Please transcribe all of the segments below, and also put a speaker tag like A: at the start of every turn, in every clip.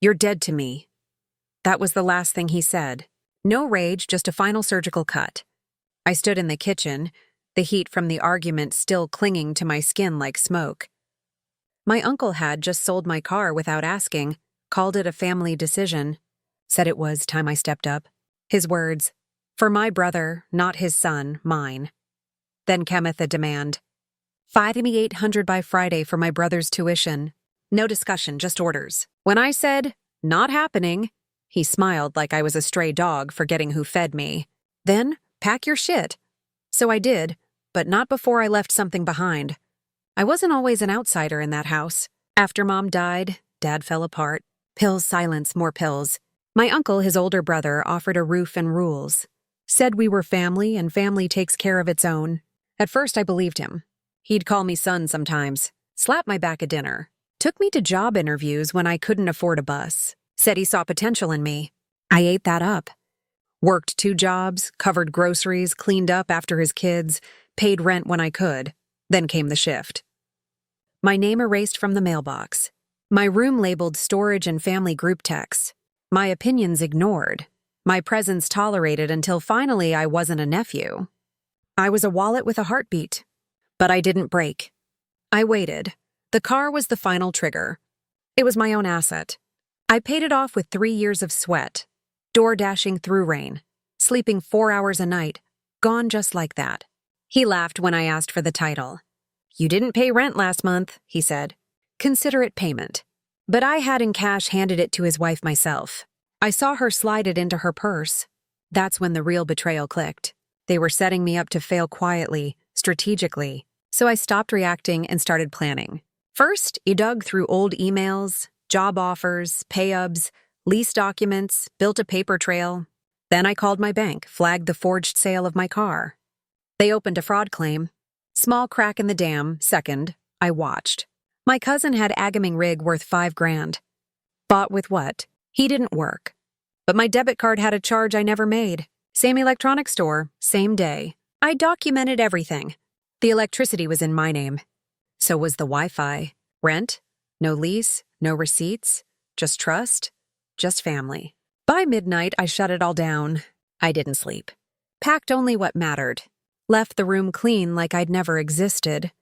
A: "You're dead to me." That was the last thing he said. No rage, just a final surgical cut. I stood in the kitchen, the heat from the argument still clinging to my skin like smoke. My uncle had just sold my car without asking, called it a family decision, said it was time I stepped up. His words, "For my brother, not his son, mine." Then cometh a demand. $5,800 by Friday for my brother's tuition. No discussion, just orders. When I said, "Not happening," he smiled like I was a stray dog forgetting who fed me. Then, pack your shit. So I did, but not before I left something behind. I wasn't always an outsider in that house. After Mom died, Dad fell apart. Pills, silence, more pills. My uncle, his older brother, offered a roof and rules. Said we were family and family takes care of its own. At first I believed him. He'd call me son sometimes, slap my back at dinner. Took me to job interviews when I couldn't afford a bus. Said he saw potential in me. I ate that up. Worked 2 jobs, covered groceries, cleaned up after his kids, paid rent when I could. Then came the shift. My name erased from the mailbox. My room labeled storage and family group texts. My opinions ignored. My presence tolerated until finally I wasn't a nephew. I was a wallet with a heartbeat. But I didn't break. I waited. The car was the final trigger. It was my own asset. I paid it off with 3 years of sweat, door dashing through rain, sleeping 4 hours a night, gone just like that. He laughed when I asked for the title. "You didn't pay rent last month," he said. "Consider it payment." But I had in cash handed it to his wife myself. I saw her slide it into her purse. That's when the real betrayal clicked. They were setting me up to fail quietly, strategically. So I stopped reacting and started planning. First, I dug through old emails, job offers, pay-ubs, lease documents, built a paper trail. Then I called my bank, flagged the forged sale of my car. They opened a fraud claim. Small crack in the dam, second, I watched. My cousin had agaming rig worth $5,000. Bought with what? He didn't work. But my debit card had a charge I never made. Same electronics store, same day. I documented everything. The electricity was in my name. So was the Wi-Fi. Rent, no lease, no receipts, just trust, just family. By midnight, I shut it all down. I didn't sleep. Packed only what mattered. Left the room clean like I'd never existed.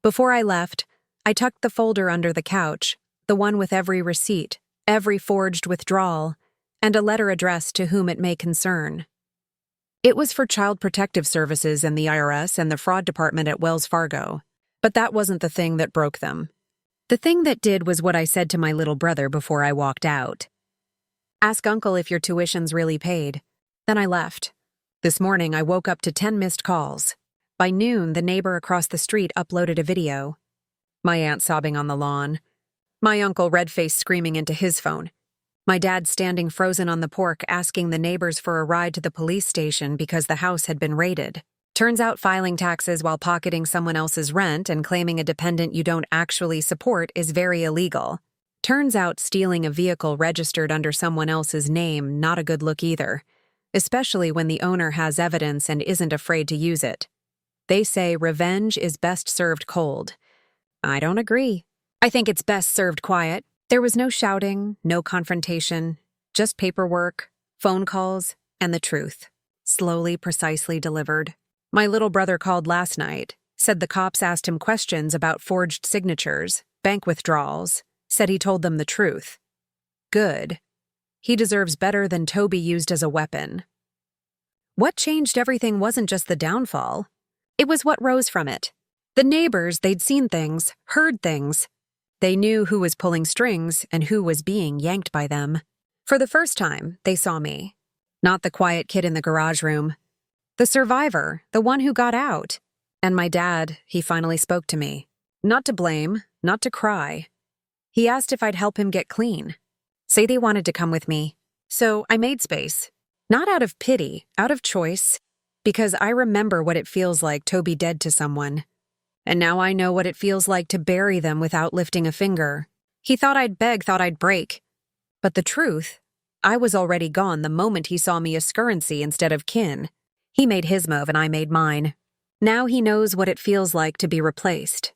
A: Before I left, I tucked the folder under the couch, the one with every receipt, every forged withdrawal, and a letter addressed to whom it may concern. It was for Child Protective Services and the IRS and the fraud department at Wells Fargo. But that wasn't the thing that broke them. The thing that did was what I said to my little brother before I walked out. "Ask Uncle if your tuition's really paid." Then I left. This morning, I woke up to 10 missed calls. By noon, the neighbor across the street uploaded a video. My aunt sobbing on the lawn. My uncle red-faced screaming into his phone. My dad standing frozen on the porch asking the neighbors for a ride to the police station because the house had been raided. Turns out filing taxes while pocketing someone else's rent and claiming a dependent you don't actually support is very illegal. Turns out stealing a vehicle registered under someone else's name not a good look either, especially when the owner has evidence and isn't afraid to use it. They say revenge is best served cold. I don't agree. I think it's best served quiet. There was no shouting, no confrontation, just paperwork, phone calls, and the truth. Slowly, precisely delivered. My little brother called last night, said the cops asked him questions about forged signatures, bank withdrawals, said he told them the truth. Good. He deserves better than Toby used as a weapon. What changed everything wasn't just the downfall. It was what rose from it. The neighbors, they'd seen things, heard things. They knew who was pulling strings and who was being yanked by them. For the first time, they saw me. Not the quiet kid in the garage room. The survivor, the one who got out. And my dad, he finally spoke to me. Not to blame, not to cry. He asked if I'd help him get clean. Say they wanted to come with me. So I made space. Not out of pity, out of choice. Because I remember what it feels like to be dead to someone. And now I know what it feels like to bury them without lifting a finger. He thought I'd beg, thought I'd break. But the truth, I was already gone the moment he saw me as currency instead of kin. He made his move and I made mine. Now he knows what it feels like to be replaced.